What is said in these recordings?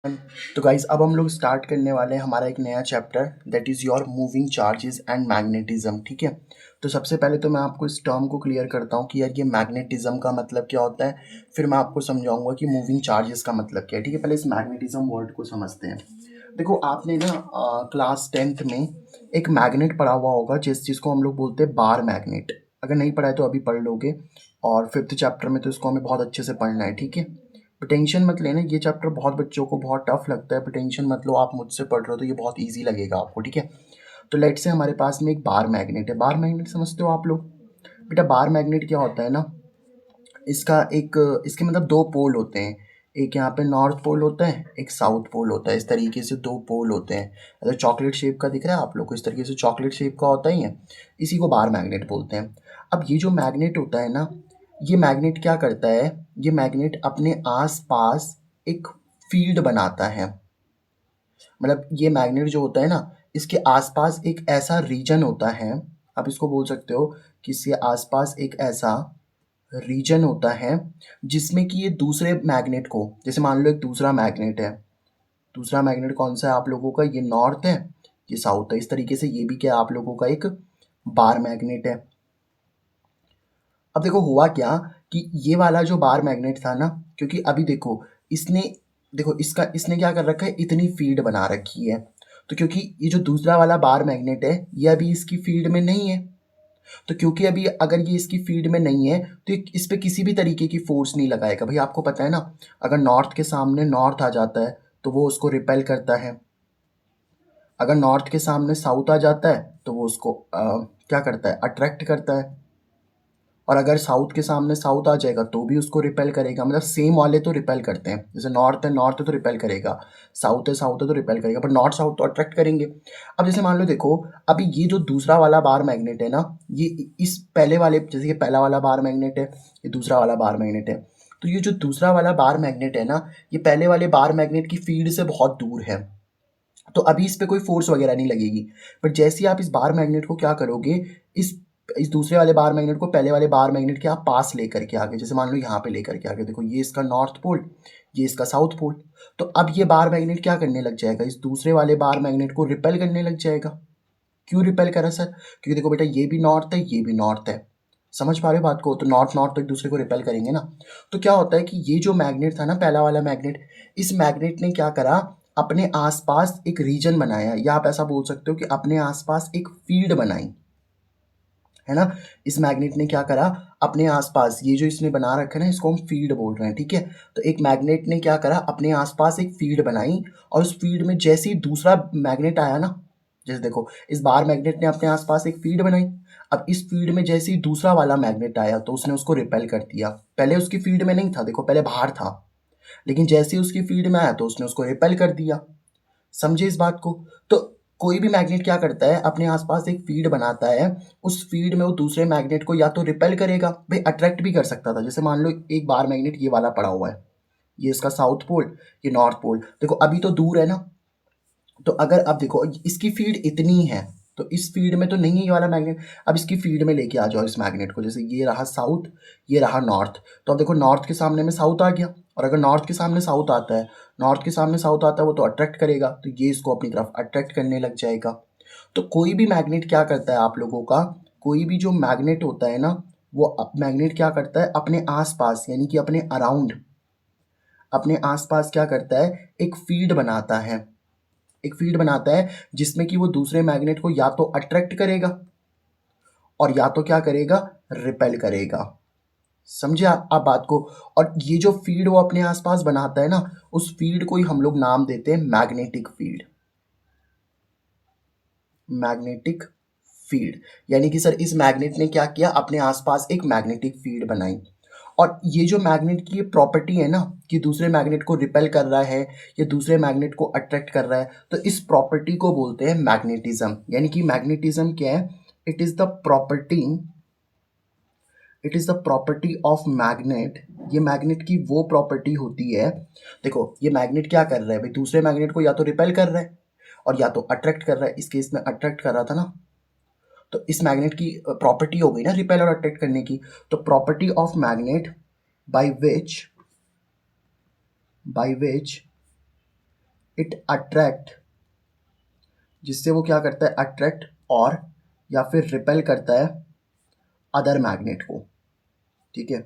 तो गाइज अब हम लोग स्टार्ट करने वाले हैं हमारा एक नया chapter that is your moving charges and magnetism. ठीक है, तो सबसे पहले तो मैं आपको इस टर्म को क्लियर करता हूँ कि यार ये मैग्नेटिज्म का मतलब क्या होता है, फिर मैं आपको समझाऊंगा कि मूविंग चार्जेस का मतलब क्या है। ठीक है, पहले इस मैग्नेटिज्म वर्ड को समझते हैं। देखो आपने ना क्लास 10th में एक मैग्नेट पढ़ा हुआ होगा जिस चीज़ को हम लोग बोलते हैं बार मैग्नेट। अगर नहीं पढ़ा है तो अभी पढ़ लोगे, और 5th चैप्टर में तो इसको हमें बहुत अच्छे से पढ़ना है। ठीक है, तो टेंशन मत लेना, ये चैप्टर बहुत बच्चों को बहुत टफ लगता है, पर टेंशन मत लो, आप मुझसे पढ़ रहे हो तो ये बहुत इजी लगेगा आपको। ठीक है, तो लेट से हमारे पास में एक बार मैग्नेट है। बार मैग्नेट समझते हो आप लोग? बेटा बार मैग्नेट क्या होता है ना, इसका एक इसके मतलब दो पोल होते हैं। एक यहाँ पे नॉर्थ पोल होता है, एक साउथ पोल होता है। इस तरीके से दो पोल होते हैं। अगर चॉकलेट शेप का दिख रहा है आप लोग को, इस तरीके से चॉकलेट शेप का होता ही है, इसी को बार मैग्नेट बोलते हैं। अब ये जो मैग्नेट होता है ना, ये मैग्नेट क्या करता है, ये मैग्नेट अपने आसपास एक फील्ड बनाता है। मतलब ये मैग्नेट जो होता है ना, इसके आसपास एक ऐसा रीजन होता है, आप इसको बोल सकते हो कि इसके आसपास एक ऐसा रीजन होता है जिसमें कि ये दूसरे मैग्नेट को, जैसे मान लो एक दूसरा मैग्नेट है, दूसरा मैग्नेट कौन सा है आप लोगों का, ये नॉर्थ है, ये साउथ है। इस तरीके से ये भी क्या है आप लोगों का एक बार मैग्नेट है। अब देखो हुआ क्या कि ये वाला जो बार मैग्नेट था ना, क्योंकि अभी देखो इसने, देखो इसने क्या कर रखा है, इतनी फील्ड बना रखी है। तो क्योंकि ये जो दूसरा वाला बार मैग्नेट है ये अभी इसकी फील्ड में नहीं है, तो क्योंकि अभी अगर ये इसकी फील्ड में नहीं है तो ये इस पे किसी भी तरीके की फोर्स नहीं लगाएगा। भाई आपको पता है ना, अगर नॉर्थ के सामने नॉर्थ आ जाता है तो वो उसको रिपेल करता है, अगर नॉर्थ के सामने साउथ आ जाता है तो वो उसको क्या करता है, अट्रैक्ट करता है। और अगर साउथ के सामने साउथ आ जाएगा तो भी उसको रिपेल करेगा। मतलब सेम वाले तो रिपेल करते हैं, जैसे नॉर्थ है तो रिपेल करेगा, साउथ है तो रिपेल करेगा, पर नॉर्थ साउथ तो अट्रैक्ट करेंगे। अब जैसे मान लो देखो, अभी ये जो दूसरा वाला बार मैग्नेट है ना, ये इस पहले वाले, जैसे कि पहला वाला बार मैग्नेट है, ये दूसरा वाला बार मैग्नेट है, तो ये जो दूसरा वाला बार मैग्नेट है ना, ये पहले वाले बार मैग्नेट की फील्ड से बहुत दूर है, तो अभी इस पे कोई फोर्स वगैरह नहीं लगेगी। पर जैसे ही आप इस बार मैग्नेट को क्या करोगे, इस इस दूसरे वाले बार मैग्नेट को पहले वाले बार मैग्नेट के आप पास लेकर के आगे, जैसे मान लो यहाँ पे लेकर के आगे, देखो ये इसका नॉर्थ पोल, ये इसका साउथ पोल। तो अब ये बार मैग्नेट क्या करने लग जाएगा, इस दूसरे वाले बार मैग्नेट को रिपेल करने लग जाएगा। क्यों रिपेल करा सर? क्योंकि देखो बेटा ये भी नॉर्थ है, ये भी नॉर्थ है, समझ पा रहे हो बात को, तो नॉर्थ नॉर्थ तो एक दूसरे को रिपेल करेंगे ना। तो क्या होता है कि ये जो मैग्नेट था ना, पहला वाला मैग्नेट, इस मैग्नेट ने क्या करा, अपने आसपास एक रीजन बनाया, या आप ऐसा बोल सकते हो कि अपने आसपास एक फील्ड बनाई, है ना। इस मैग्नेट ने क्या करा, अपने आसपास ये जो इसने बना रखा है ना, इसको हम फील्ड बोल रहे हैं। ठीक है, तो एक मैग्नेट ने क्या करा, अपने आसपास एक फील्ड बनाई, और उस फील्ड में जैसे ही दूसरा मैग्नेट आया ना, जैसे देखो इस बार मैग्नेट ने अपने आसपास एक फील्ड बनाई, अब इस फील्ड में जैसे ही दूसरा वाला मैग्नेट आया तो उसने उसको रिपेल कर दिया। पहले उसकी फील्ड में नहीं था, देखो पहले बाहर था, लेकिन जैसे ही उसकी फील्ड में आया तो उसने उसको रिपेल कर दिया। समझे इस बात को? तो कोई भी मैग्नेट क्या करता है, अपने आसपास एक फील्ड बनाता है, उस फील्ड में वो दूसरे मैग्नेट को या तो रिपेल करेगा, भाई अट्रैक्ट भी कर सकता था। जैसे मान लो एक बार मैग्नेट ये वाला पड़ा हुआ है, ये इसका साउथ पोल, ये नॉर्थ पोल, देखो अभी तो दूर है ना, तो अगर अब देखो इसकी फील्ड इतनी है, तो इस फील्ड में तो नहीं है ये वाला मैग्नेट, अब इसकी फील्ड में लेके आ जाओ इस मैग्नेट को, जैसे ये रहा साउथ, ये रहा नॉर्थ, तो अब देखो नॉर्थ के सामने में साउथ आ गया, और अगर नॉर्थ के सामने साउथ आता है, नॉर्थ के सामने साउथ आता है, वो तो अट्रैक्ट करेगा, तो ये इसको अपनी तरफ अट्रैक्ट करने लग जाएगा। तो कोई भी मैग्नेट क्या करता है आप लोगों का, कोई भी जो मैग्नेट होता है ना, वो मैग्नेट क्या करता है, अपने आसपास यानी कि अपने अराउंड, अपने आसपास क्या करता है, एक फील्ड बनाता है, एक फील्ड बनाता है जिसमें कि वो दूसरे मैग्नेट को या तो अट्रैक्ट करेगा और या तो क्या करेगा, रिपेल करेगा। समझे आप बात को? और ये जो फील्ड वो अपने आसपास बनाता है ना, उस फील्ड को ही हम लोग नाम देते हैं मैग्नेटिक फील्ड। मैग्नेटिक फील्ड यानी कि सर इस मैग्नेट ने क्या किया, अपने आसपास एक मैग्नेटिक फील्ड बनाई। और ये जो मैग्नेट की प्रॉपर्टी है ना, कि दूसरे मैग्नेट को रिपेल कर रहा है या दूसरे मैग्नेट को अट्रैक्ट कर रहा है, तो इस प्रॉपर्टी को बोलते हैं मैग्नेटिज्म। यानी कि मैग्नेटिज्म क्या है, it is the property, it is the property of magnet. ये मैग्नेट की वो प्रॉपर्टी होती है, देखो ये मैग्नेट क्या कर रहा है भाई, दूसरे मैग्नेट को या तो रिपेल कर रहा है और या तो अट्रैक्ट कर रहा है। इस केस में अट्रैक्ट कर रहा था ना, तो इस मैग्नेट की प्रॉपर्टी हो गई ना रिपेल और अट्रैक्ट करने की। तो property of magnet by which it attract, जिससे वो क्या करता है, अट्रैक्ट और या फिर रिपेल करता है अदर मैग्नेट को, ठीक है।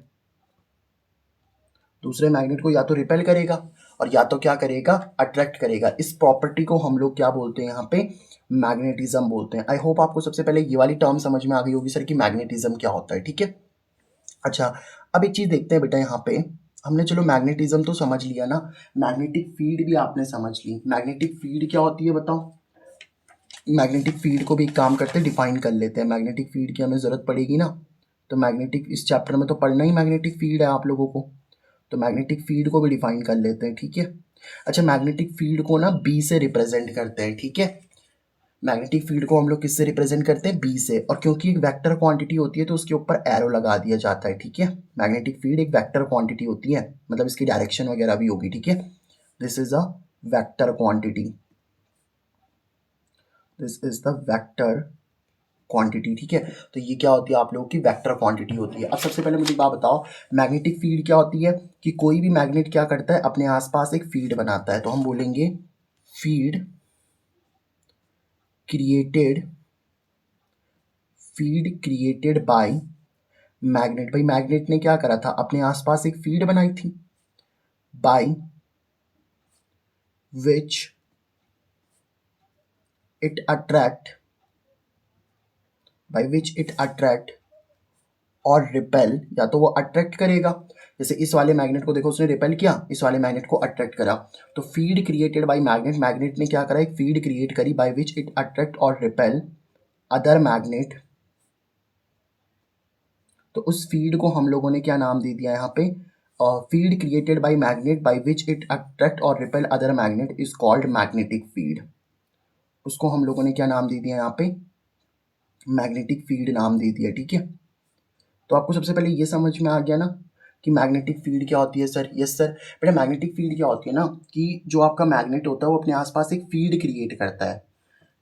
दूसरे मैग्नेट को या तो रिपेल करेगा और या तो क्या करेगा, अट्रैक्ट करेगा। इस प्रॉपर्टी को हम लोग क्या बोलते हैं यहाँ पे, मैग्नेटिज्म बोलते हैं। आई होप आपको सबसे पहले ये वाली टर्म समझ में आ गई होगी सर कि मैग्नेटिज्म क्या होता है, ठीक है। अच्छा, अब एक चीज़ देखते हैं बेटा, यहाँ पे हमने चलो मैग्नेटिज्म तो समझ लिया ना, मैग्नेटिक फील्ड भी आपने समझ ली। मैग्नेटिक फील्ड क्या होती है बताओ। मैग्नेटिक फील्ड को भी एक काम करते हैं, डिफाइन कर लेते हैं। मैग्नेटिक फील्ड की हमें ज़रूरत पड़ेगी ना, तो मैग्नेटिक इस चैप्टर में तो पढ़ना ही मैग्नेटिक फील्ड है आप लोगों को, तो मैग्नेटिक फील्ड को भी डिफाइन कर लेते हैं, ठीक है। अच्छा, मैग्नेटिक फील्ड को ना बी से रिप्रेजेंट करते हैं, ठीक है। मैग्नेटिक फील्ड को हम लोग किससे रिप्रेजेंट करते हैं, बी से। और क्योंकि एक वेक्टर क्वांटिटी होती है तो उसके ऊपर एरो लगा दिया जाता है, ठीक है। मैग्नेटिक फील्ड एक वेक्टर क्वांटिटी होती है, मतलब इसकी डायरेक्शन वगैरह भी होगी, ठीक है। This is a vector quantity, this is the vector quantity, ठीक है। तो ये क्या होती है, आप लोगों की वेक्टर क्वांटिटी होती है। अब सबसे पहले मुझे बात बताओ, मैग्नेटिक फील्ड क्या होती है, कि कोई भी मैग्नेट क्या करता है, अपने आसपास एक फील्ड बनाता है। तो हम बोलेंगे field created, field created by magnet. भाई मैग्नेट ने क्या करा था, अपने आसपास एक फील्ड बनाई थी, bye which it attract, bye which it attract और रिपेल, या तो वो अट्रैक्ट करेगा, जैसे इस वाले मैग्नेट को देखो उसने रिपेल किया, इस वाले मैग्नेट को अट्रैक्ट करा। तो field created by magnet, magnet ने क्या करा, एक फील्ड क्रिएट करी, बाय विच इट अट्रैक्ट और रिपेल अदर मैग्नेट। तो उस फील्ड को हम लोगों ने क्या नाम दे दिया यहाँ पे, field created by magnet by which it attract और repel other magnet is called magnetic field. उसको हम लोगों ने क्या नाम दे दिया यहाँ पे, मैग्नेटिक फील्ड नाम दे दिया, ठीक है। तो आपको सबसे पहले ये समझ में आ गया ना कि मैग्नेटिक फील्ड क्या होती है सर। यस सर, बेटा मैग्नेटिक फील्ड क्या होती है ना, कि जो आपका मैग्नेट होता है वो अपने आसपास एक फील्ड क्रिएट करता है।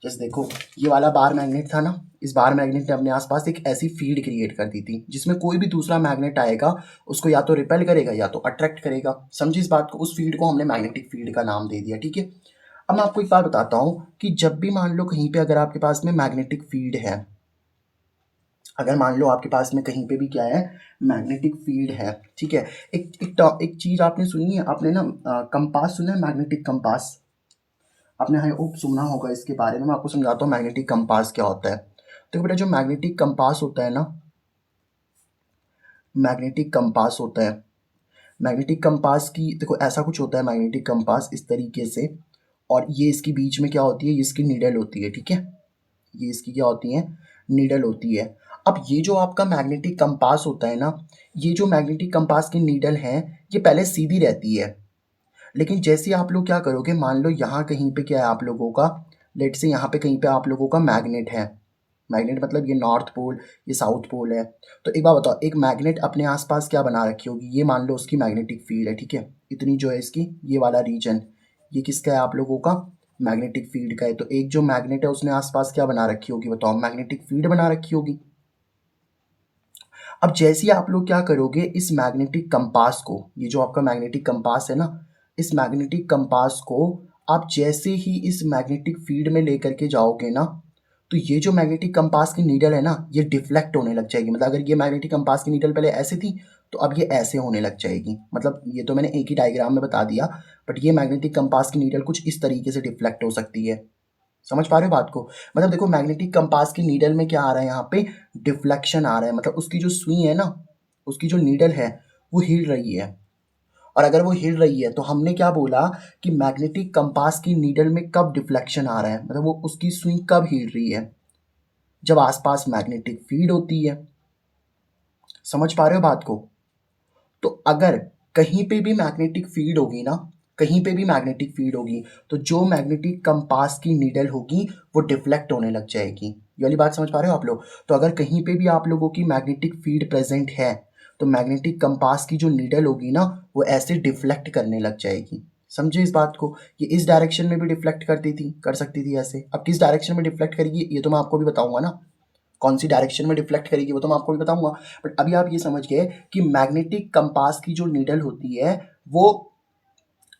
जैसे देखो ये वाला बार मैग्नेट था ना, इस बार मैग्नेट ने अपने आसपास एक ऐसी फील्ड क्रिएट कर दी थी जिसमें कोई भी दूसरा मैग्नेट आएगा उसको या तो रिपेल करेगा या तो अट्रैक्ट करेगा। समझिए इस बात को, उस फील्ड को हमने मैग्नेटिक फील्ड का नाम दे दिया, ठीक है। अब मैं आपको एक बात बताता हूँ कि जब भी मान लो कहीं पे अगर आपके पास में मैग्नेटिक फील्ड है, अगर मान लो आपके पास में कहीं पे भी क्या है, मैग्नेटिक फील्ड है, ठीक है। एक चीज आपने सुनी है, आपने ना कंपास सुना है, मैग्नेटिक कंपास, आपने आई होप सुना होगा इसके बारे में। मैं आपको समझाता हूँ मैग्नेटिक कंपास क्या होता है। तो बेटा जो मैग्नेटिक कंपास होता है ना, मैग्नेटिक कंपास होता है, मैग्नेटिक कंपास की देखो ऐसा कुछ होता है, मैग्नेटिक कंपास इस तरीके से, और ये इसके बीच में क्या होती है, ये इसकी नीडल होती है, ठीक है। ये इसकी क्या होती है, नीडल होती है। अब ये जो आपका मैग्नेटिक कंपास होता है ना, ये जो मैग्नेटिक कंपास की नीडल है ये पहले सीधी रहती है, लेकिन जैसे आप लोग क्या करोगे, मान लो यहाँ कहीं पे क्या है आप लोगों का, लेट से यहाँ पे कहीं पे आप लोगों का मैग्नेट है, मैग्नेट मतलब ये नॉर्थ पोल, ये साउथ पोल है। तो एक बात बताओ, एक मैग्नेट अपने आसपास क्या बना रखी होगी, ये मान लो उसकी मैग्नेटिक फील्ड है, ठीक है। इतनी जो है इसकी ये वाला रीजन, ये किसका है आप लोगों का, मैग्नेटिक फील्ड का है। तो एक जो मैग्नेट है उसने आसपास क्या बना रखी होगी बताओ, मैग्नेटिक फील्ड बना रखी होगी। अब जैसे ही आप लोग क्या करोगे, इस मैग्नेटिक कंपास को, ये जो आपका मैग्नेटिक कंपास है ना, इस मैग्नेटिक कंपास को आप जैसे ही इस मैग्नेटिक फील्ड में लेकर के जाओगे ना, तो ये जो मैग्नेटिक कंपास की नीडल है ना, ये डिफ्लेक्ट होने लग जाएगी। मतलब अगर ये मैग्नेटिक कंपास की नीडल पहले ऐसे थी तो अब ये ऐसे होने लग जाएगी। मतलब ये तो मैंने एक ही डायग्राम में बता दिया, बट ये मैग्नेटिक कंपास की नीडल कुछ इस तरीके से डिफ्लेक्ट हो सकती है। समझ पा रहे हो बात को, मतलब देखो मैग्नेटिक कंपास की नीडल में क्या आ रहा है, यहाँ पे डिफ्लेक्शन आ रहा है, मतलब उसकी जो सुई है ना, उसकी जो नीडल है वो हिल रही है। और अगर वो हिल रही है तो हमने क्या बोला कि मैग्नेटिक कंपास की नीडल में कब डिफ्लेक्शन आ रहा है, मतलब वो उसकी सुई कब हिल रही है, जब आसपास मैग्नेटिक फील्ड होती है। समझ पा रहे हो बात को। तो अगर कहीं पे भी मैग्नेटिक फील्ड होगी ना, कहीं पे भी मैग्नेटिक फील्ड होगी, तो जो मैग्नेटिक कंपास की नीडल होगी वो डिफ्लेक्ट होने लग जाएगी। ये वाली बात समझ पा रहे हो आप लोग। तो अगर कहीं पे भी आप लोगों की मैग्नेटिक फील्ड प्रेजेंट है तो मैग्नेटिक कंपास की जो नीडल होगी ना वो ऐसे डिफ्लेक्ट करने लग जाएगी। समझे इस बात को, ये इस डायरेक्शन में भी डिफ्लेक्ट करती थी, कर सकती थी ऐसे। अब किस डायरेक्शन में डिफ्लेक्ट करेगी ये तो मैं आपको भी बताऊंगा ना, कौन सी डायरेक्शन में डिफ्लेक्ट करेगी वो तो मैं आपको भी बताऊंगा। बट अभी आप ये समझ गए कि मैग्नेटिक कंपास की जो नीडल होती है वो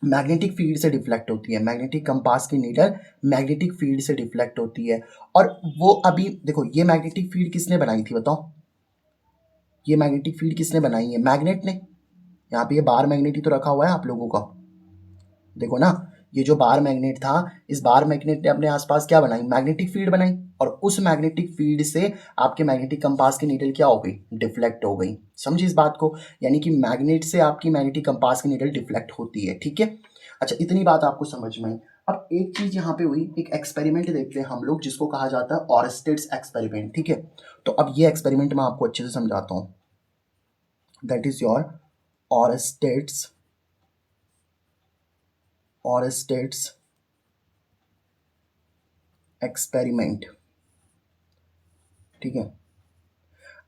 मैग्नेटिक फील्ड से डिफ्लेक्ट होती है, मैग्नेटिक कंपास की नीडल मैग्नेटिक फील्ड से डिफ्लेक्ट होती है। और वो अभी देखो, ये मैग्नेटिक फील्ड किसने बनाई थी बताओ, ये मैग्नेटिक फील्ड किसने बनाई है, मैग्नेट ने। यहाँ पे ये बार मैग्नेट ही तो रखा हुआ है आप लोगों का, देखो ना, ये जो बार मैग्नेट था, इस बार मैग्नेट ने अपने आसपास क्या बनाई, मैग्नेटिक फील्ड बनाई, और उस मैग्नेटिक फील्ड से आपके मैग्नेटिक कंपास की नीडल क्या हो गई, डिफ्लेक्ट हो गई। समझिए इस बात को, यानी कि मैग्नेट से आपकी मैग्नेटिक कंपास की नीडल डिफ्लेक्ट होती है, ठीक है। अच्छा, इतनी बात आपको समझ में आई। अब एक चीज यहाँ पे हुई, एक एक्सपेरिमेंट देखते हैं हम लोग, जिसको कहा जाता है ऑरस्टेड्स एक्सपेरिमेंट, ठीक है। तो अब ये एक्सपेरिमेंट मैं आपको अच्छे से समझाता हूँ, दैट इज योर ऑरस्टेड्स ऑरस्टेड्स एक्सपेरिमेंट, ठीक है।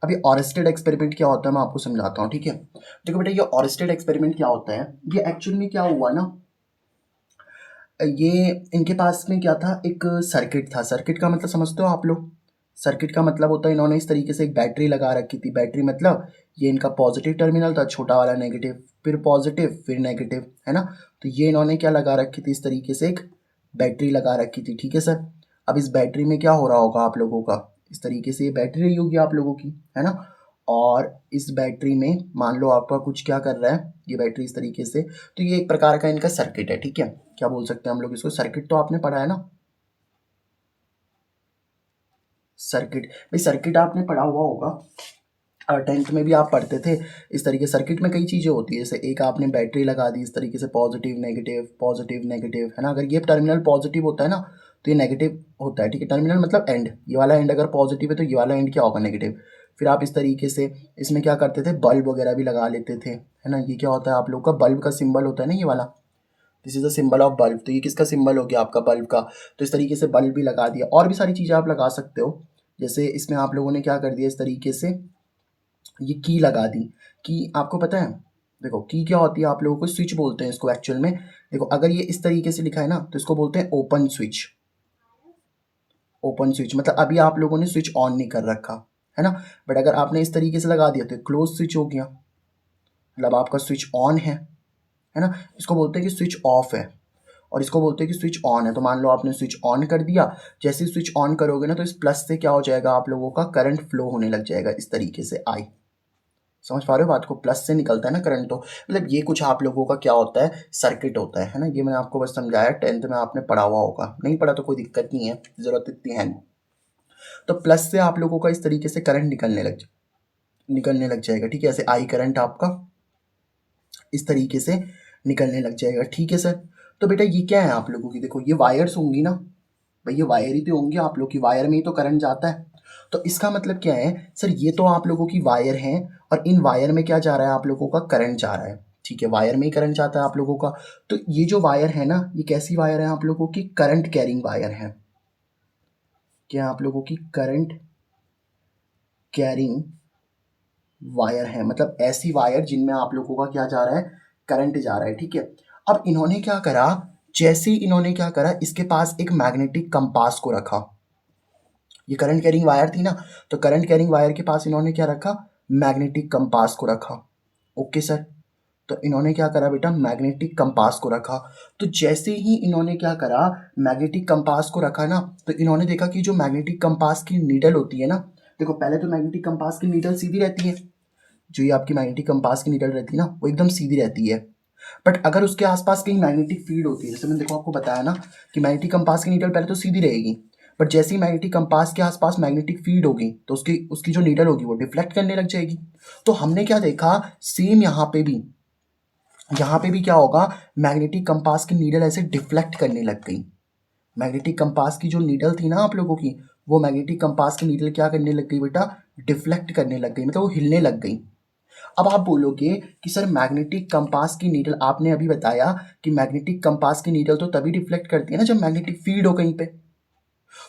अभी ऑरेस्टेड एक्सपेरिमेंट क्या होता है मैं आपको समझाता हूँ, ठीक है। देखो बेटा, ये ऑरेस्टेड एक्सपेरिमेंट क्या होता है, ये एक्चुअली में क्या हुआ ना, ये इनके पास में क्या था, एक सर्किट था। सर्किट का मतलब समझते हो आप लोग, सर्किट का मतलब होता है, इन्होंने इस तरीके से एक बैटरी लगा रखी थी। बैटरी मतलब ये इनका पॉजिटिव टर्मिनल था, छोटा वाला नेगेटिव, फिर पॉजिटिव, फिर नेगेटिव, है ना। तो ये इन्होंने क्या लगा रखी थी, इस तरीके से एक बैटरी लगा रखी थी, ठीक है सर। अब इस बैटरी में क्या हो रहा होगा आप लोगों का, इस तरीके से ये बैटरी रही होगी आप लोगों की, है ना। और इस बैटरी में मान लो आपका कुछ क्या कर रहा है, ये बैटरी इस तरीके से, तो ये एक प्रकार का इनका सर्किट है, ठीक है। क्या बोल सकते हैं हम लोग इसको, सर्किट तो आपने पढ़ा है ना, सर्किट, भाई सर्किट आपने पढ़ा हुआ होगा, 10th में भी आप पढ़ते थे। इस तरीके सर्किट में कई चीज़ें होती है, जैसे एक आपने बैटरी लगा दी इस तरीके से, पॉजिटिव नेगेटिव, है ना। अगर ये टर्मिनल पॉजिटिव होता है ना, तो ये नेगेटिव होता है, ठीक है। टर्मिनल मतलब एंड, ये वाला एंड अगर पॉजिटिव है तो ये वाला एंड क्या होगा, नेगेटिव। फिर आप इस तरीके से इसमें क्या करते थे, बल्ब वगैरह भी लगा लेते थे, है ना। ये क्या होता है आप लोग का, बल्ब का सिंबल होता है ना ये वाला, this is the symbol of bulb. तो ये किसका सिंबल हो गया, आपका बल्ब का। तो इस तरीके से बल्ब भी लगा दिया, और भी सारी चीज़ें आप लगा सकते हो। जैसे इसमें आप लोगों ने क्या कर दिया, इस तरीके से ये की लगा दी। की आपको पता है, देखो की क्या होती है, आप लोगों को स्विच बोलते हैं इसको एक्चुअल में। देखो अगर ये इस तरीके से लिखा है ना, तो इसको बोलते हैं ओपन स्विच। ओपन स्विच मतलब अभी आप लोगों ने स्विच ऑन नहीं कर रखा, है ना। बट अगर आपने इस तरीके से लगा दिया तो क्लोज स्विच हो गया, मतलब आपका स्विच ऑन है ना। इसको बोलते हैं कि स्विच ऑफ है, और इसको बोलते हैं कि स्विच ऑन है। तो मान लो आपने स्विच ऑन कर दिया, जैसे ही स्विच ऑन करोगे ना, तो इस प्लस से क्या हो जाएगा, आप लोगों का करंट फ्लो होने लग जाएगा इस तरीके से, आई समझ पा रहे हो बात को, प्लस से निकलता है ना करंट। तो मतलब ये कुछ आप लोगों का क्या होता है, सर्किट होता है ना। ये मैंने आपको बस समझाया, 10th में आपने पढ़ा हुआ होगा, नहीं पढ़ा तो कोई दिक्कत नहीं है, ज़रूरत इतनी है नहीं। तो प्लस से आप लोगों का इस तरीके से करंट निकलने लग जाएगा, ठीक है। ऐसे आई करंट आपका इस तरीके से निकलने लग जाएगा, ठीक है सर। तो बेटा ये क्या है आप लोगों की, देखो ये वायर्स होंगी ना, भाई ये वायर ही तो होंगे आप लोग की, वायर में ही तो करंट जाता है। तो इसका मतलब क्या है सर, ये तो आप लोगों की वायर हैं, और इन वायर में क्या जा रहा है, आप लोगों का करंट जा रहा है, ठीक है। वायर में ही करंट जाता है आप लोगों का। तो ये जो वायर है ना, ये कैसी वायर है आप लोगों की, करंट कैरिंग वायर है। क्या आप लोगों की करंट कैरिंग वायर है, मतलब ऐसी वायर जिनमें आप लोगों का क्या जा रहा है, करंट जा रहा है, ठीक है। अब इन्होंने क्या करा, जैसे ही इन्होंने क्या करा, इसके पास एक मैग्नेटिक कंपास को रखा। ये करंट कैरिंग वायर थी ना, तो करंट कैरिंग वायर के पास इन्होंने क्या रखा, मैग्नेटिक कंपास को रखा। Okay sir. तो इन्होंने क्या करा बेटा, मैग्नेटिक कंपास को रखा। तो जैसे ही इन्होंने क्या करा, मैग्नेटिक कंपास को रखा ना, तो इन्होंने देखा कि जो मैग्नेटिक कंपास की नीडल होती है ना, देखो पहले तो मैग्नेटिक कंपास की नीडल सीधी रहती है, जो ये आपकी मैग्नेटिक कंपास की नीडल रहती है ना, वो एकदम सीधी रहती है। बट अगर उसके आसपास कहीं मैग्नेटिक फील्ड होती है, जैसे मैंने देखो आपको बताया ना कि मैग्नेटिक कंपास की नीडल पहले तो सीधी रहेगी, बट जैसे ही मैग्नेटिक कंपास के आसपास मैग्नेटिक फील्ड होगी, तो उसकी उसकी जो नीडल होगी वो डिफ्लेक्ट करने लग जाएगी। तो हमने क्या देखा, सेम यहाँ पे भी क्या होगा, मैग्नेटिक कंपास की नीडल ऐसे डिफ्लेक्ट करने लग गई। मैग्नेटिक कंपास की जो नीडल थी ना आप लोगों की, वो मैग्नेटिक कंपास की नीडल क्या करने लग गई बेटा, डिफ्लेक्ट करने लग गई, मतलब वो हिलने लग गई। अब आप बोलोगे कि सर मैग्नेटिक कंपास की नीडल, आपने अभी बताया कि मैग्नेटिक कंपास की नीडल तो तभी रिफ्लेक्ट करती है ना जब मैग्नेटिक फील्ड हो कहीं पे।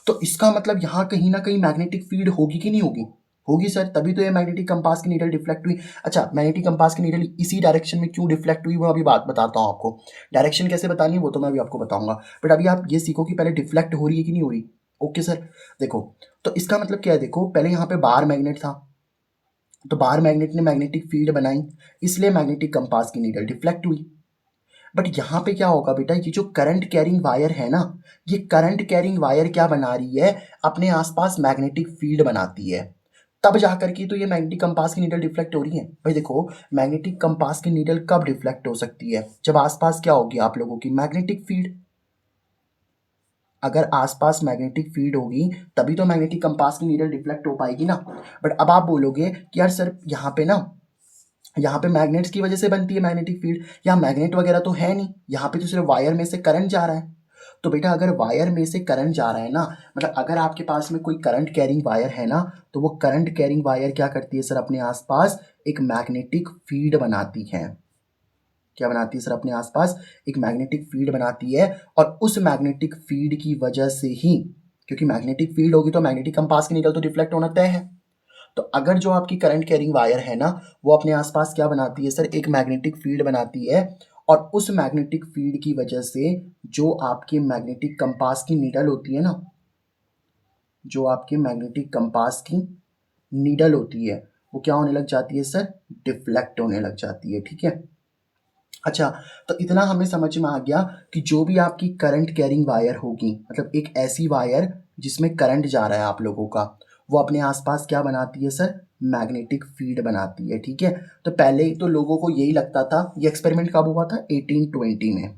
तो इसका मतलब यहाँ कहीं ना कहीं मैग्नेटिक फील्ड होगी कि नहीं होगी, होगी सर, तभी तो ये मैग्नेटिक कंपास की नीडल डिफ्लेक्ट हुई। अच्छा, मैग्नेटिक कंपास की नीडल इसी डायरेक्शन में क्यों डिफ्लेक्ट हुई, वो अभी बात बताता हूँ आपको। डायरेक्शन कैसे बतानी है वो तो मैं अभी आपको बताऊंगा, बट अभी आप ये सीखो कि पहले डिफ्लेक्ट हो रही है कि नहीं हो रही। Okay sir. देखो, तो इसका मतलब क्या है, देखो पहले यहाँ पे बार मैग्नेट था, तो बार मैग्नेट ने मैग्नेटिक फील्ड बनाई, इसलिए मैग्नेटिक कंपास की नीडल डिफ्लेक्ट हुई। बट यहाँ पे क्या होगा बेटा, ये जो करंट कैरिंग वायर है ना, ये करंट कैरिंग वायर क्या बना रही है, अपने आसपास मैग्नेटिक फील्ड बनाती है, तब जाकर के तो ये मैग्नेटिक कंपास की नीडल डिफ्लेक्ट हो रही है। भाई देखो, मैग्नेटिक कंपास की नीडल कब डिफ्लेक्ट हो सकती है, जब आसपास क्या होगी आप लोगों की, मैग्नेटिक फील्ड। अगर आसपास मैग्नेटिक फील्ड होगी तभी तो मैग्नेटिक कंपास की नीडल डिफ्लेक्ट हो पाएगी ना। बट अब आप बोलोगे कि यार सर यहाँ पे ना, यहाँ पे मैग्नेट्स की वजह से बनती है मैग्नेटिक फील्ड, यहाँ मैग्नेट वगैरह तो है नहीं, यहाँ पे तो सिर्फ वायर में से करंट जा रहा है। तो बेटा अगर वायर में से करंट जा रहा है ना, मतलब अगर आपके पास में कोई करंट कैरिंग वायर है ना, तो वो करंट कैरिंग वायर क्या करती है सर, अपने आसपास एक मैग्नेटिक फील्ड बनाती है। क्या बनाती है सर, अपने आसपास एक मैग्नेटिक फील्ड बनाती है। और उस मैग्नेटिक फील्ड की वजह से ही, क्योंकि मैग्नेटिक फील्ड होगी तो मैग्नेटिक कंपास की नीडल तो डिफ्लेक्ट होना तय है। तो अगर जो आपकी करंट कैरिंग वायर है ना, वो अपने आसपास क्या बनाती है सर, एक मैग्नेटिक फील्ड बनाती है। और उस मैग्नेटिक फील्ड की वजह से जो आपके मैग्नेटिक कंपास की नीडल होती है ना, जो आपके मैग्नेटिक कंपास की नीडल होती है, वो क्या होने लग जाती है सर, डिफ्लेक्ट होने लग जाती है। ठीक है। अच्छा, तो इतना हमें समझ में आ गया कि जो भी आपकी करंट कैरिंग वायर होगी, मतलब एक ऐसी वायर जिसमें करंट जा रहा है आप लोगों का, वो अपने आसपास क्या बनाती है सर, मैग्नेटिक फील्ड बनाती है। ठीक है। तो पहले तो लोगों को यही लगता था, ये एक्सपेरिमेंट कब हुआ था, 1820 में,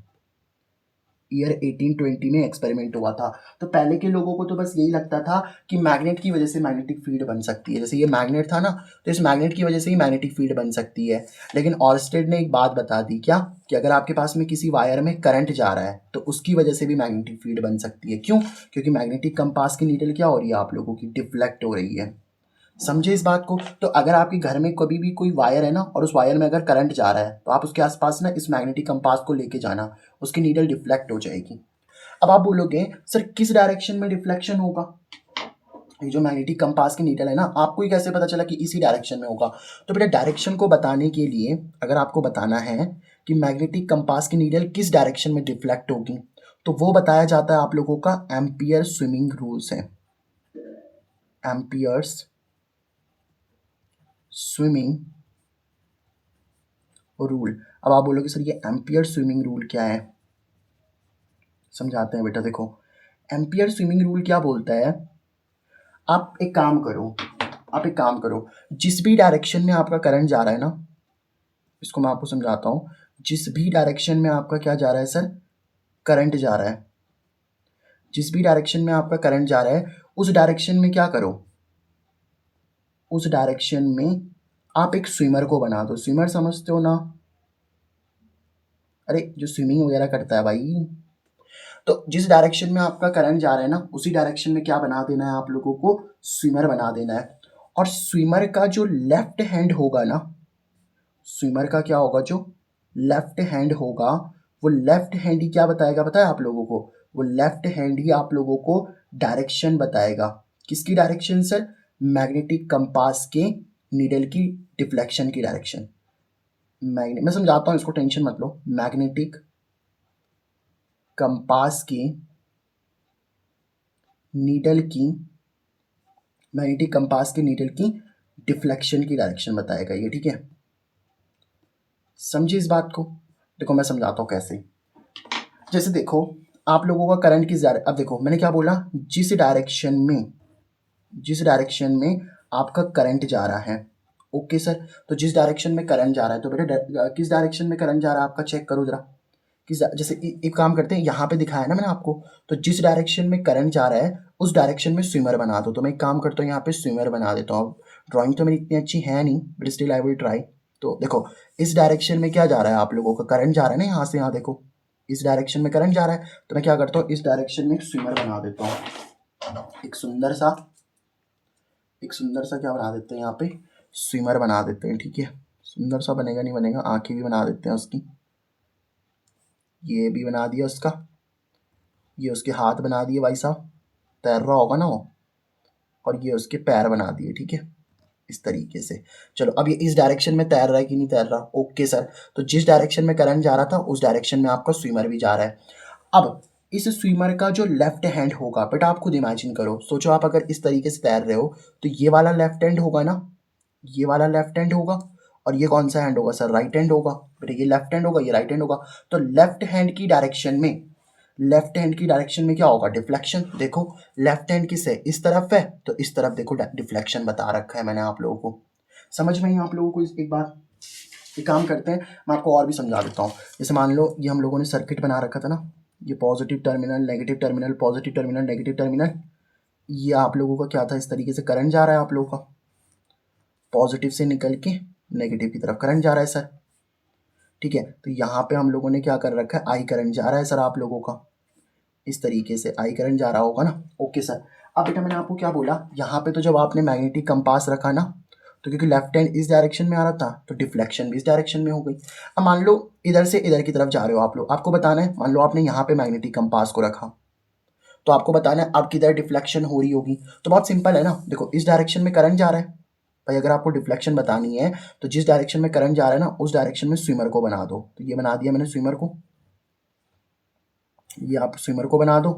ईयर 1820 में एक्सपेरिमेंट हुआ था। तो पहले के लोगों को तो बस यही लगता था कि मैग्नेट की वजह से मैग्नेटिक फील्ड बन सकती है, जैसे ये मैग्नेट था ना, तो इस मैग्नेट की वजह से ही मैग्नेटिक फील्ड बन सकती है। लेकिन ऑर्स्टेड ने एक बात बता दी, क्या, कि अगर आपके पास में किसी वायर में करंट जा रहा है तो उसकी वजह से भी मैग्नेटिक फील्ड बन सकती है। क्यों, क्योंकि मैग्नेटिक कंपास की नीडल क्या हो रही है आप लोगों की, डिफ्लेक्ट हो रही है। समझे इस बात को। तो अगर आपके घर में कभी भी कोई वायर है ना, और उस वायर में अगर करंट जा रहा है, तो आप उसके आसपास ना इस मैग्नेटिक कंपास को लेके जाना, उसकी नीडल डिफ्लेक्ट हो जाएगी। अब आप बोलोगे सर किस डायरेक्शन में डिफ्लेक्शन होगा, ये जो मैग्नेटिक कंपास की नीडल है ना, आपको ही कैसे पता चला कि इसी डायरेक्शन में होगा। तो बेटा डायरेक्शन को बताने के लिए, अगर आपको बताना है कि मैग्नेटिक कंपास की नीडल किस डायरेक्शन में डिफ्लेक्ट होगी, तो वो बताया जाता है आप लोगों का एम्पियर स्विमिंग रूल से। Amperes swimming rule. अब आप बोलोगे सर ये एम्पियर स्विमिंग रूल क्या है, समझाते हैं बेटा। देखो, एम्पियर स्विमिंग रूल क्या बोलता है, आप एक काम करो, जिस भी डायरेक्शन में आपका करंट जा रहा है ना, इसको मैं आपको समझाता हूँ, जिस भी डायरेक्शन में आपका क्या जा रहा है सर, करंट जा रहा है, जिस भी डायरेक्शन में आपका करंट जा रहा है, उस डायरेक्शन में क्या करो, उस डायरेक्शन में आप एक स्विमर को बना दो। स्विमर समझते हो ना, अरे जो स्विमिंग वगैरह करता है भाई। तो जिस डायरेक्शन में आपका करंट जा रहा है ना, उसी डायरेक्शन में क्या बना देना है आप लोगों को, स्विमर बना देना है। और स्विमर का जो लेफ्ट हैंड होगा ना, स्विमर का क्या होगा, जो लेफ्ट हैंड होगा, वो लेफ्ट हैंड ही क्या बताएगा, पता है आप लोगों को, वो लेफ्ट हैंड ही आप लोगों को डायरेक्शन बताएगा। किसकी डायरेक्शन सर, मैग्नेटिक कंपास के नीडल की डिफ्लेक्शन की डायरेक्शन। मैं समझाता हूँ इसको, टेंशन मत लो। मैग्नेटिक कंपास की नीडल की, मैग्नेटिक कंपास की नीडल की डिफ्लेक्शन की डायरेक्शन बताएगा ये। ठीक है, समझिए इस बात को। देखो मैं समझाता हूँ कैसे। जैसे देखो, आप लोगों का करंट किस अब देखो मैंने क्या बोला, जिस डायरेक्शन में आपका करंट जा रहा है। ओके सर, तो जिस डायरेक्शन में करंट जा रहा है, तो बेटा किस डायरेक्शन में करंट जा रहा है आपका चेक करो जरा। जैसे एक काम करते हैं, यहाँ पे दिखाया ना मैंने आपको, तो जिस डायरेक्शन में करंट जा रहा है उस डायरेक्शन में स्विमर बना दो। तो मैं एक काम करता हूँ, यहाँ पे स्विमर बना देता हूँ। ड्राइंग तो मेरी इतनी अच्छी है नहीं, but still I will try. तो देखो, इस डायरेक्शन में क्या जा रहा है आप लोगों का, करंट जा रहा है ना यहाँ से यहाँ, देखो इस डायरेक्शन में करंट जा रहा है, तो मैं क्या करता हूँ, इस डायरेक्शन में एक स्विमर बना देता हूँ। एक सुंदर सा क्या बना देते हैं यहाँ पे, स्विमर बना देते हैं। ठीक है, सुंदर सा बनेगा नहीं बनेगा, आंखें भी बना देते हैं उसकी, ये भी बना दिया उसका, ये उसके हाथ बना दिए भाई साहब, तैर रहा होगा ना वो, और ये उसके पैर बना दिए। ठीक है, इस तरीके से। चलो अब ये इस डायरेक्शन में तैर रहा है कि नहीं तैर रहा, ओके सर। तो जिस डायरेक्शन में करंट जा रहा था उस डायरेक्शन में आपका स्विमर भी जा रहा है। अब इस स्विमर का जो लेफ्ट हैंड होगा, बेटा आप खुद इमेजिन करो, सोचो आप अगर इस तरीके से तैर रहे हो, तो ये वाला लेफ्ट हैंड होगा ना, ये वाला लेफ्ट हैंड होगा, और ये कौन सा हैंड होगा सर? राइट हैंड होगा। बेटा ये लेफ्ट हैंड होगा, ये राइट हैंड होगा। तो लेफ्ट हैंड की डायरेक्शन में क्या होगा? डिफ्लेक्शन। देखो लेफ्ट हैंड किस है? इस तरफ है, तो इस तरफ देखो डिफ्लेक्शन बता रखा है मैंने आप लोगों को। समझ में ही आप लोगों को एक बात? एक काम करते हैं, मैं आपको और भी समझा देता हूँ। जैसे मान लो ये हम लोगों ने सर्किट बना रखा था ना, ये positive terminal, negative terminal, positive terminal, negative terminal. ये आप लोगों का क्या था? इस तरीके से करंट जा रहा है आप लोगों का, पॉजिटिव से निकल के नेगेटिव की तरफ करंट जा रहा है सर। ठीक है, तो यहाँ पे हम लोगों ने क्या कर रखा है? आई करंट जा रहा है सर आप लोगों का, इस तरीके से आई करंट जा रहा होगा ना। Okay sir. अब बेटा मैंने आपको क्या बोला, यहाँ पे तो जब आपने मैग्नेटिक कंपास रखा ना, तो क्योंकि लेफ्ट हैंड इस डायरेक्शन में आ रहा था, तो डिफ्लेक्शन भी इस डायरेक्शन में हो गई। अब मान लो इधर से इधर की तरफ जा रहे हो आप लोग, आपको बताना है, मान लो आपने यहाँ पे मैग्नेटिक कंपास को रखा, तो आपको बताना है अब किधर डिफ्लेक्शन हो रही होगी। तो बहुत सिंपल है ना, देखो इस डायरेक्शन में करंट जा रहा है भाई। अगर आपको डिफ्लेक्शन बतानी है तो जिस डायरेक्शन में करंट जा रहा है ना, उस डायरेक्शन में स्विमर को बना दो। तो ये बना दिया मैंने स्विमर को, ये आप स्विमर को बना दो।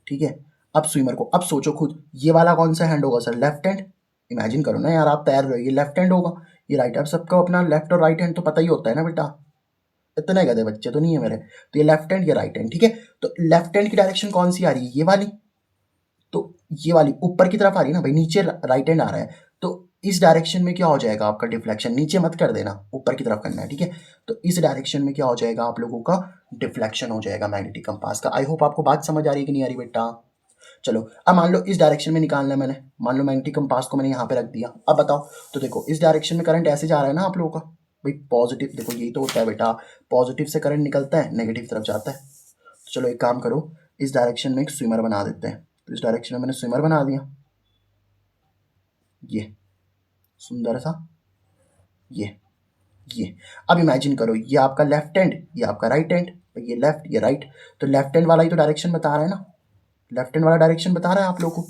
ठीक है, अब स्विमर को, अब सोचो खुद, ये वाला कौन सा हैंड होगा सर? Left hand. इमेजिन करो ना यार, आप तैर रहे हो, ये लेफ्ट हैंड होगा, ये राइट। अब सबको अपना लेफ्ट और राइट हैंड तो पता ही होता है ना बेटा, इतने गधे बच्चे तो नहीं है मेरे। तो ये लेफ्ट हैंड, ये राइट हैंड। ठीक है, तो लेफ्ट हैंड की डायरेक्शन कौन सी आ रही है? ये वाली। तो ये वाली ऊपर की तरफ आ रही है ना भाई, नीचे राइट हैंड आ रहा है, तो इस डायरेक्शन में क्या हो जाएगा आपका? डिफ्लेक्शन। नीचे मत कर देना, ऊपर की तरफ करना है। ठीक है, तो इस डायरेक्शन में क्या हो जाएगा आप लोगों का? डिफ्लेक्शन हो जाएगा मैग्नेटिक कंपास का। आई होप आपको बात समझ आ रही है कि नहीं आ रही बेटा? चलो अब मान लो इस डायरेक्शन में निकालना है मैंने, मान लो मैग्नेटिक कंपास को मैंने यहाँ पे रख दिया। अब बताओ, तो देखो इस डायरेक्शन में करंट ऐसे जा रहा है ना आप लोगों का भाई, पॉजिटिव। देखो यही तो होता है बेटा, पॉजिटिव से करंट निकलता है, नेगेटिव तरफ जाता है। तो चलो एक काम करो, इस डायरेक्शन में एक स्विमर बना देते हैं। तो इस डायरेक्शन में मैंने स्विमर बना दिया, ये सुंदर सा, ये अब इमेजिन करो, ये आपका लेफ्ट हैंड, ये आपका राइट हैंड, ये लेफ्ट ये राइट। तो लेफ्ट हैंड वाला ही तो डायरेक्शन बता रहा है ना, लेफ्ट हैंड वाला डायरेक्शन बता रहा है आप लोगों को।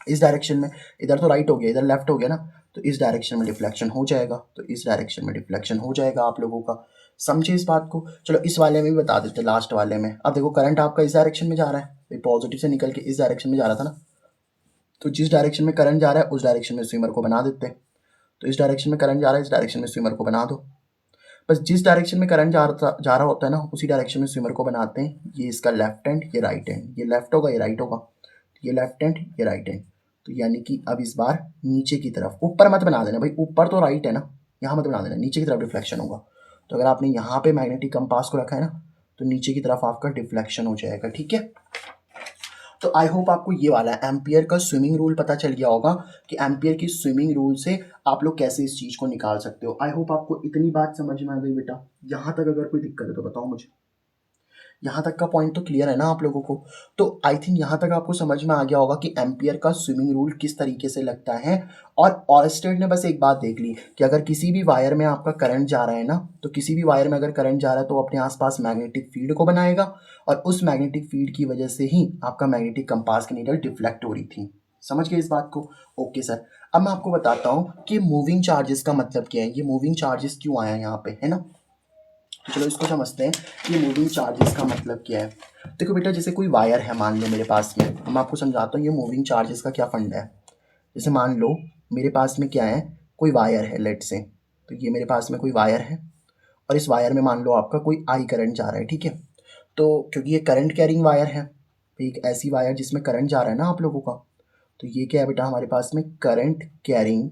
इस डायरेक्शन में, इधर तो राइट हो गया, इधर लेफ्ट हो गया ना, तो इस डायरेक्शन में डिफ्लेक्शन हो जाएगा, तो इस डायरेक्शन में डिफ्लेक्शन हो जाएगा आप लोगों का। समझे इस बात को? चलो इस वाले में भी बता देते, लास्ट वाले में। अब देखो करंट आपका इस डायरेक्शन में जा रहा है, पॉजिटिव से निकल के इस डायरेक्शन में जा रहा था ना, तो जिस डायरेक्शन में करंट जा रहा है उस डायरेक्शन में स्विमर को बना देते हैं। तो इस डायरेक्शन में करंट जा रहा है, इस डायरेक्शन में स्विमर को बना दो। बस जिस डायरेक्शन में करंट जा रहा होता है ना, उसी डायरेक्शन में स्विमर को बनाते हैं। ये इसका लेफ्ट हैंड, ये राइट हैंड, ये लेफ्ट होगा, ये राइट होगा, ये लेफ्ट हैंड, ये राइट हैंड। तो यानी कि अब इस बार नीचे की तरफ, ऊपर मत बना देना भाई, ऊपर तो राइट है ना, यहाँ मत बना देना, नीचे की तरफ डिफ्लेक्शन होगा। तो अगर आपने यहाँ पे मैग्नेटिक कंपास को रखा है ना, तो नीचे की तरफ आपका डिफ्लेक्शन हो जाएगा। ठीक है, तो आई होप आपको ये वाला एम्पियर का स्विमिंग रूल पता चल गया होगा कि एम्पियर की स्विमिंग रूल से आप लोग कैसे इस चीज़ को निकाल सकते हो। आई होप आपको इतनी बात समझ में आ गई बेटा। यहाँ तक अगर कोई दिक्कत है तो बताओ मुझे। यहाँ तक का पॉइंट तो क्लियर है ना आप लोगों को? तो आई थिंक यहाँ तक आपको समझ में आ गया होगा कि एम्पियर का स्विमिंग रूल किस तरीके से लगता है। और ऑलस्टेड ने बस एक बात देख ली कि अगर किसी भी वायर में आपका करंट जा रहा है ना, तो किसी भी वायर में अगर करंट जा रहा है तो अपने आसपास मैग्नेटिक फील्ड को बनाएगा, और उस मैग्नेटिक फील्ड की वजह से ही आपका मैग्नेटिक कंपास की नीडल डिफ्लेक्ट हो रही थी। समझ गए इस बात को? Okay sir. अब मैं आपको बताता हूँ कि मूविंग चार्जेस का मतलब क्या है, ये मूविंग चार्जेस क्यों आया यहाँ पे, है ना। तो चलो इसको समझते हैं कि मूविंग चार्जेस का मतलब क्या है। देखो बेटा, जैसे कोई वायर है मान लो मेरे पास में, मैं आपको समझाता हूँ ये मूविंग चार्जेस का क्या फंडा है। जैसे मान लो मेरे पास में क्या है, कोई वायर है लेट से, तो ये मेरे पास में कोई वायर है, और इस वायर में मान लो आपका कोई आई करंट जा रहा है। ठीक है, तो क्योंकि ये करंट कैरिंग वायर है, तो एक ऐसी वायर जिसमें करंट जा रहा है ना आप लोगों का, तो ये क्या है बेटा, हमारे पास में करंट कैरिंग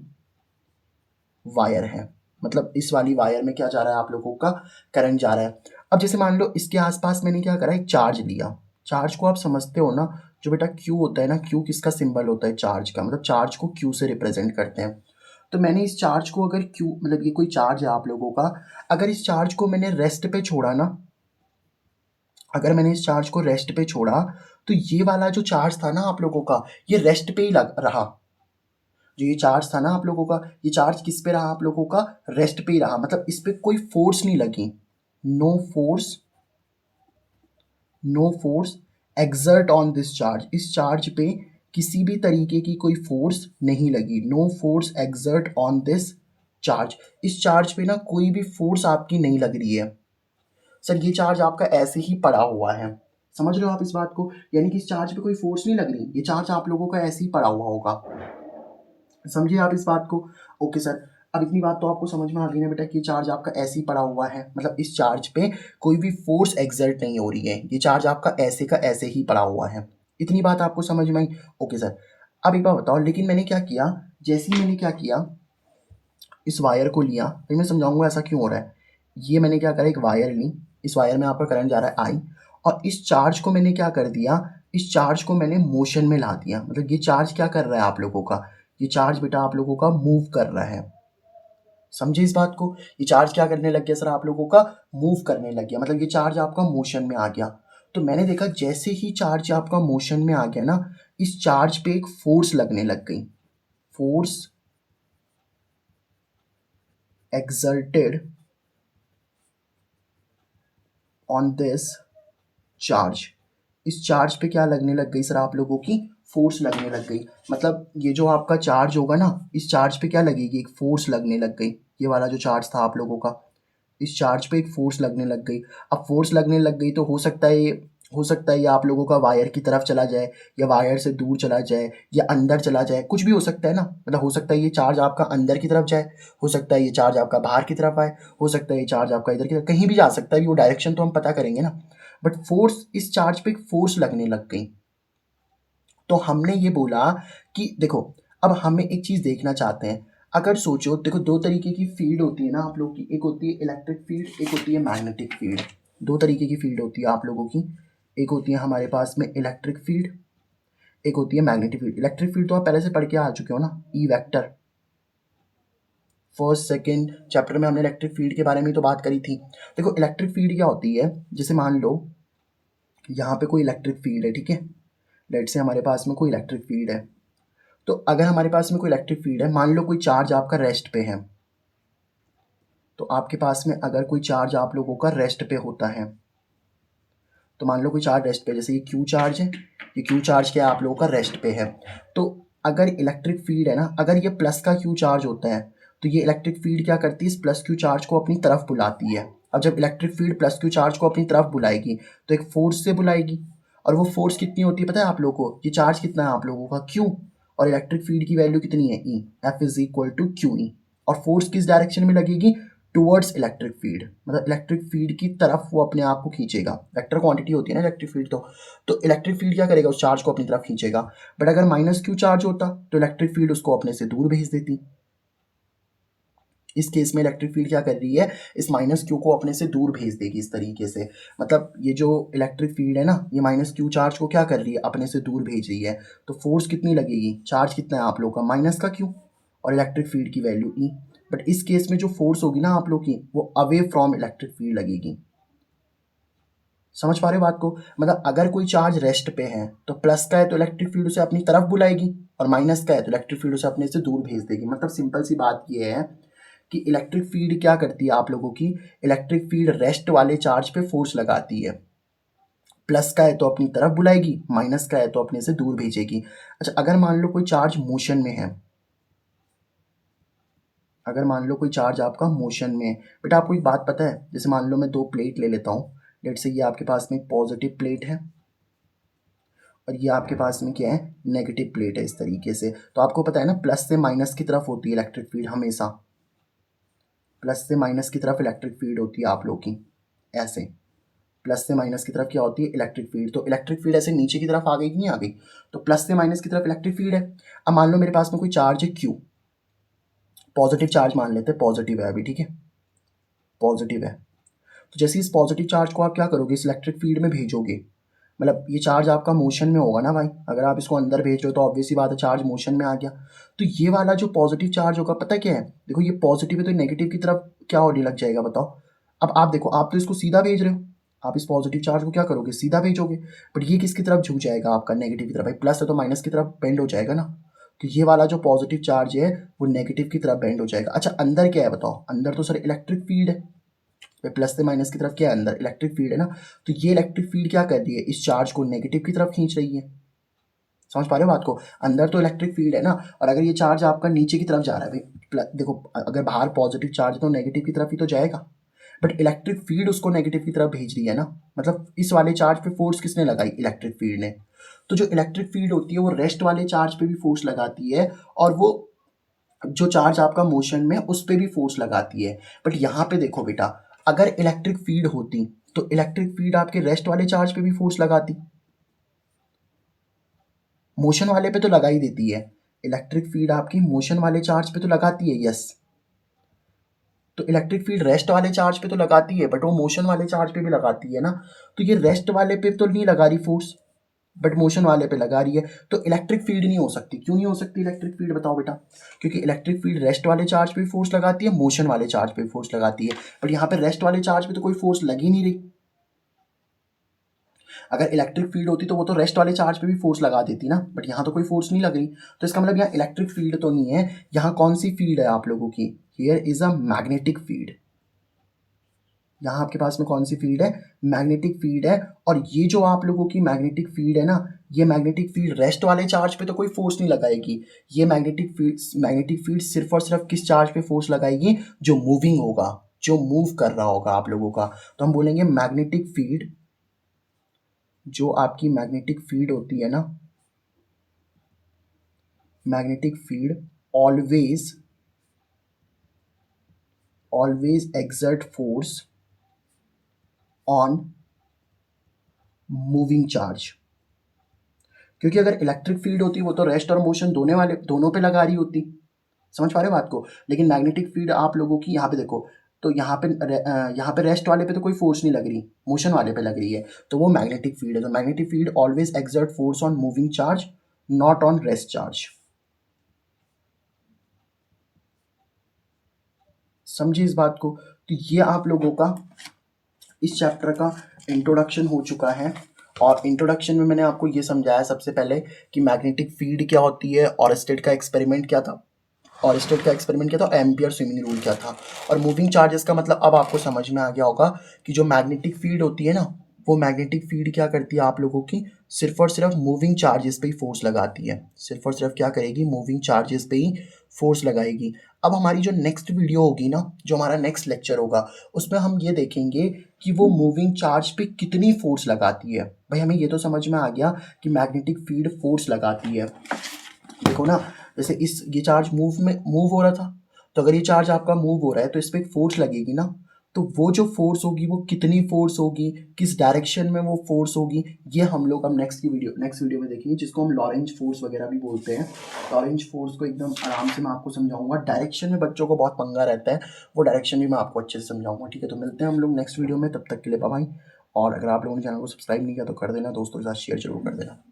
वायर है। मतलब इस वाली वायर में क्या जा रहा है आप लोगों का? करंट जा रहा है। अब जैसे मान लो इसके आसपास मैंने क्या करा, एक चार्ज लिया। चार्ज को आप समझते हो ना, जो बेटा क्यू होता है ना, क्यू किसका सिंबल होता है? चार्ज का। मतलब चार्ज को क्यू से रिप्रेजेंट करते हैं। तो मैंने इस चार्ज को अगर क्यू, मतलब ये कोई चार्ज है आप लोगों का, अगर इस चार्ज को मैंने रेस्ट पे छोड़ा ना, अगर मैंने इस चार्ज को रेस्ट पे छोड़ा, तो ये वाला जो चार्ज था ना आप लोगों का, ये रेस्ट पे ही लग रहा। जो ये चार्ज था ना आप लोगों का, ये चार्ज किस पे रहा आप लोगों का? रेस्ट पे ही रहा। मतलब इस पे कोई फोर्स नहीं लगी। No force, no force exert on this charge. इस चार्ज पे किसी भी तरीके की कोई फोर्स नहीं लगी। No force exert on this charge. इस चार्ज पे ना कोई भी फोर्स आपकी नहीं लग रही है सर, ये चार्ज आपका ऐसे ही पड़ा हुआ है। समझ रहे हो आप इस बात को? यानी कि इस चार्ज पे कोई फोर्स नहीं लग रही, ये चार्ज आप लोगों का ऐसे ही पड़ा हुआ होगा। समझिए आप इस बात को? Okay sir. अब इतनी बात तो आपको समझ में आ गई ना बेटा कि ये चार्ज आपका ऐसे ही पड़ा हुआ है, मतलब इस चार्ज पे कोई भी फोर्स एक्सर्ट नहीं हो रही है, ये चार्ज आपका ऐसे का ऐसे ही पड़ा हुआ है। इतनी बात आपको समझ में आई? Okay sir. अब एक बात बताओ, लेकिन मैंने क्या किया, जैसे ही मैंने क्या किया, इस वायर को लिया, फिर मैं समझाऊंगा ऐसा क्यों हो रहा है। ये मैंने क्या करा, एक वायर ली, इस वायर में आपका करंट जा रहा है आई, और इस चार्ज को मैंने क्या कर दिया, इस चार्ज को मैंने मोशन में ला दिया। मतलब ये चार्ज क्या कर रहा है आप लोगों का, ये चार्ज बेटा आप लोगों का मूव कर रहा है। समझे इस बात को? ये चार्ज क्या करने लग गया सर, आप लोगों का मूव करने लग गया, मतलब ये चार्ज आपका मोशन में आ गया। तो मैंने देखा जैसे ही चार्ज आपका मोशन में आ गया ना, इस चार्ज पे एक फोर्स लगने लग गई, force exerted on this charge. इस चार्ज पे क्या लगने लग गई सर, आप लोगों की फोर्स लगने लग गई। मतलब ये जो आपका चार्ज होगा ना, इस चार्ज पे क्या लगेगी, एक फोर्स लगने लग गई। ये वाला जो चार्ज था आप लोगों का, इस चार्ज पे एक फोर्स लगने लग गई। अब फोर्स लगने लग गई तो हो सकता है ये आप लोगों का वायर की तरफ चला जाए, या वायर से दूर चला जाए, या अंदर चला जाए, कुछ भी हो सकता है ना। मतलब हो सकता है ये चार्ज आपका अंदर की तरफ जाए, हो सकता है ये चार्ज आपका बाहर की तरफ आए, हो सकता है ये चार्ज आपका इधर की तरफ, कहीं भी जा सकता है, वो डायरेक्शन तो हम पता करेंगे ना। बट फोर्स, इस चार्ज पे एक फोर्स लगने लग गई। तो हमने ये बोला कि देखो, अब हमें एक चीज़ देखना चाहते हैं। अगर सोचो, देखो दो तरीके की फील्ड होती है ना आप लोग की, एक होती है इलेक्ट्रिक फील्ड, एक होती है मैग्नेटिक फील्ड। दो तरीके की फील्ड होती है आप लोगों की, एक होती है हमारे पास में इलेक्ट्रिक फील्ड, एक होती है मैग्नेटिक फील्ड। इलेक्ट्रिक फील्ड तो आप पहले से पढ़ के आ चुके हो ना, E vector. First second chapter में हमने इलेक्ट्रिक फील्ड के बारे में तो बात करी थी। देखो इलेक्ट्रिक फील्ड क्या होती है, जैसे मान लो यहाँ पे कोई इलेक्ट्रिक फील्ड है, ठीक है, लेट से हमारे पास में कोई इलेक्ट्रिक फील्ड है। तो अगर हमारे पास में कोई इलेक्ट्रिक फील्ड है, मान लो कोई चार्ज आपका रेस्ट पे है, तो आपके पास में अगर कोई चार्ज आप लोगों का रेस्ट पे होता है, तो मान लो कोई चार्ज रेस्ट पे, जैसे ये क्यू चार्ज है, ये क्यू चार्ज क्या आप लोगों का रेस्ट पे है। तो अगर इलेक्ट्रिक फील्ड है ना, अगर ये प्लस का क्यू चार्ज होता है, तो ये इलेक्ट्रिक फील्ड क्या करती है, इस प्लस क्यू चार्ज को अपनी तरफ बुलाती है। अब जब electric field plus Q charge को अपनी तरफ बुलाएगी, तो एक फोर्स से बुलाएगी, और वो फोर्स कितनी होती है पता है आप लोगों को, ये चार्ज कितना है आप लोगों का, क्यू, और इलेक्ट्रिक फील्ड की वैल्यू कितनी है, E, F is equal to q E. और फोर्स किस डायरेक्शन में लगेगी, टुवर्ड्स इलेक्ट्रिक फील्ड, मतलब इलेक्ट्रिक फील्ड की तरफ वो अपने आप को खींचेगा। वेक्टर क्वांटिटी होती है ना इलेक्ट्रिक फील्ड, तो इलेक्ट्रिक फील्ड क्या करेगा, उस चार्ज को अपनी तरफ खींचेगा। बट अगर माइनस क्यू चार्ज होता, तो इलेक्ट्रिक फील्ड उसको अपने से दूर भेज देती। इस केस में इलेक्ट्रिक फील्ड क्या कर रही है, इस माइनस क्यू को अपने से दूर भेज देगी इस तरीके से। मतलब ये जो इलेक्ट्रिक फील्ड है ना, ये माइनस क्यू चार्ज को क्या कर रही है, अपने से दूर भेज रही है। तो फोर्स कितनी लगेगी, चार्ज कितना है आप लोग का, माइनस का क्यू, और इलेक्ट्रिक फील्ड की वैल्यू ई। बट इस केस में जो फोर्स होगी ना आप लोग की, वो अवे फ्रॉम इलेक्ट्रिक फील्ड लगेगी। समझ पा रहे हो बात को? मतलब अगर कोई चार्ज रेस्ट पे है, तो प्लस का है तो इलेक्ट्रिक फील्ड उसे अपनी तरफ बुलाएगी, और माइनस का है तो इलेक्ट्रिक फील्ड उसे अपने से दूर भेज देगी। मतलब सिंपल सी बात ये है कि इलेक्ट्रिक फील्ड क्या करती है आप लोगों की, इलेक्ट्रिक फील्ड रेस्ट वाले चार्ज पे फोर्स लगाती है। प्लस का है तो अपनी तरफ बुलाएगी, माइनस का है तो अपने से दूर भेजेगी। अच्छा, अगर मान लो कोई चार्ज मोशन में है, अगर मान लो कोई चार्ज आपका मोशन में है, बेटा आपको एक बात पता है, जैसे मान लो मैं दो प्लेट ले लेता हूँ, लेट से ये आपके पास में एक पॉजिटिव प्लेट है, और ये आपके पास में क्या है, नेगेटिव प्लेट है, इस तरीके से। तो आपको पता है ना, प्लस से माइनस की तरफ होती है इलेक्ट्रिक फील्ड हमेशा, प्लस से माइनस की तरफ इलेक्ट्रिक फील्ड होती है आप लोग की, ऐसे प्लस से माइनस की तरफ क्या होती है, इलेक्ट्रिक फील्ड। तो इलेक्ट्रिक फील्ड ऐसे नीचे की तरफ आ गई कि नहीं आ गई, तो प्लस से माइनस की तरफ इलेक्ट्रिक फील्ड है। अब मान लो मेरे पास में कोई चार्ज है क्यू, पॉजिटिव चार्ज मान लेते हैं, पॉजिटिव है अभी, ठीक है, पॉजिटिव है। तो जैसे इस पॉजिटिव चार्ज को आप क्या करोगे, इस इलेक्ट्रिक फील्ड में भेजोगे, मतलब ये चार्ज आपका मोशन में होगा ना भाई, अगर आप इसको अंदर भेज रहे हो तो ऑब्वियसली बात है, चार्ज मोशन में आ गया। तो ये वाला जो पॉजिटिव चार्ज होगा, पता क्या है, देखो ये पॉजिटिव है तो नेगेटिव की तरफ क्या होने लग जाएगा बताओ। अब आप देखो, आप तो इसको सीधा भेज रहे हो, आप इस पॉजिटिव चार्ज को क्या करोगे, सीधा भेजोगे, बट ये किसकी तरफ झुक जाएगा आपका, नेगेटिव की तरफ। भाई प्लस है तो माइनस की तरफ बेंड हो जाएगा ना, तो ये वाला जो पॉजिटिव चार्ज है वो नेगेटिव की तरफ बेंड हो जाएगा। अच्छा, अंदर क्या है बताओ, अंदर तो सर इलेक्ट्रिक फील्ड है, प्लस से माइनस की तरफ क्या है, अंदर इलेक्ट्रिक फील्ड है ना। तो ये इलेक्ट्रिक फील्ड क्या कर रही है, इस चार्ज को नेगेटिव की तरफ खींच रही है। समझ पा रहे हो बात को? अंदर तो इलेक्ट्रिक फील्ड है ना, और अगर ये चार्ज आपका नीचे की तरफ जा रहा है भाई, देखो अगर बाहर पॉजिटिव चार्ज है तो नेगेटिव की तरफ ही तो जाएगा, बट इलेक्ट्रिक फील्ड उसको नेगेटिव की तरफ भेज रही है ना। मतलब इस वाले चार्ज पे फोर्स किसने लगाई, इलेक्ट्रिक फील्ड ने। तो जो इलेक्ट्रिक फील्ड होती है वो रेस्ट वाले चार्ज पे भी फोर्स लगाती है, और वो जो चार्ज आपका मोशन में उस पे भी फोर्स लगाती है। बट यहाँ पे देखो बेटा, अगर इलेक्ट्रिक फील्ड होती तो इलेक्ट्रिक फील्ड आपके रेस्ट वाले चार्ज पे भी फोर्स लगाती, मोशन वाले पे तो लगा ही देती है। इलेक्ट्रिक फील्ड आपकी मोशन वाले चार्ज पे तो लगाती है, यस। तो इलेक्ट्रिक फील्ड रेस्ट वाले चार्ज पे तो लगाती है, बट वो मोशन वाले चार्ज पे भी लगाती है ना। तो ये रेस्ट वाले पे तो नहीं लगा रही फोर्स, बट मोशन वाले पे लगा रही है। तो इलेक्ट्रिक फील्ड नहीं हो सकती। क्यों नहीं हो सकती इलेक्ट्रिक फील्ड, बताओ बेटा? क्योंकि इलेक्ट्रिक फील्ड रेस्ट वाले चार्ज पे भी फोर्स लगाती है, मोशन वाले चार्ज पे भी फोर्स लगाती है। बट यहाँ पे रेस्ट वाले चार्ज पे तो कोई फोर्स लगी नहीं रही। अगर इलेक्ट्रिक फील्ड होती तो वो तो रेस्ट वाले चार्ज पे भी फोर्स लगा देती ना, बट यहाँ तो कोई फोर्स नहीं लग रही। तो इसका मतलब यहाँ इलेक्ट्रिक फील्ड तो नहीं है। यहाँ कौन सी फील्ड है आप लोगों की? Here is a magnetic field. यहाँ आपके पास में कौन सी फील्ड है? मैग्नेटिक फील्ड है। और ये जो आप लोगों की मैग्नेटिक फील्ड है ना, ये मैग्नेटिक फील्ड रेस्ट वाले चार्ज पे तो कोई फोर्स नहीं लगाएगी। ये मैग्नेटिक फील्ड सिर्फ और सिर्फ किस चार्ज पे फोर्स लगाएगी? जो मूविंग होगा, जो मूव कर रहा होगा आप लोगों का। तो हम बोलेंगे मैग्नेटिक फील्ड, जो आपकी मैग्नेटिक फील्ड होती है ना, magnetic field always exert force on moving charge. क्योंकि अगर इलेक्ट्रिक फील्ड होती वो तो रेस्ट और मोशन दोनों पे लगा रही होती। समझ पा रहे हो बात को? लेकिन मैग्नेटिक फील्ड आप लोगों की यहाँ पे देखो, तो यहाँ पे रेस्ट वाले पे तो कोई फोर्स नहीं लग रही, मोशन वाले पे लग रही है। तो वो मैग्नेटिक फील्ड है। तो magnetic field always exert force on moving charge, not on rest charge. समझिए इस बात को? तो ये आप लोगों का इस चैप्टर का इंट्रोडक्शन हो चुका है। और इंट्रोडक्शन में मैंने आपको ये समझाया सबसे पहले कि मैग्नेटिक फील्ड क्या होती है, ऑरस्टेड का एक्सपेरिमेंट क्या था, एम्पियर स्विमिंग रूल क्या था, और मूविंग चार्जेस का मतलब अब आपको समझ में आ गया होगा कि जो मैग्नेटिक फील्ड होती है ना, वो मैग्नेटिक फील्ड क्या करती है आप लोगों की? सिर्फ और सिर्फ मूविंग चार्जेस पे ही फोर्स लगाती है। सिर्फ और सिर्फ क्या करेगी? मूविंग चार्जेस पे ही फोर्स लगाएगी। अब हमारी जो नेक्स्ट वीडियो होगी ना, जो हमारा नेक्स्ट लेक्चर होगा, उसमें हम ये देखेंगे कि वो मूविंग चार्ज पे कितनी फोर्स लगाती है। भाई हमें ये तो समझ में आ गया कि मैग्नेटिक फील्ड फोर्स लगाती है। देखो ना, जैसे ये चार्ज मूव हो रहा था, तो अगर ये चार्ज आपका मूव हो रहा है तो इस पर एक फोर्स लगेगी ना। तो वो जो फोर्स होगी वो कितनी फोर्स होगी, किस डायरेक्शन में वो फोर्स होगी, ये हम लोग अब नेक्स्ट वीडियो में देखेंगे, जिसको हम लॉरेंज फोर्स वगैरह भी बोलते हैं। लॉरेंज फोर्स को एकदम आराम से मैं आपको समझाऊंगा। डायरेक्शन में बच्चों को बहुत पंगा रहता है, वो डायरेक्शन भी मैं आपको अच्छे से समझाऊंगा। ठीक है, तो मिलते हैं हम लोग नेक्स्ट वीडियो में, तब तक के लिए बाय बाय। और अगर आप लोगों ने चैनल को सब्सक्राइब नहीं किया तो कर देना, दोस्तों के साथ शेयर जरूर कर देना।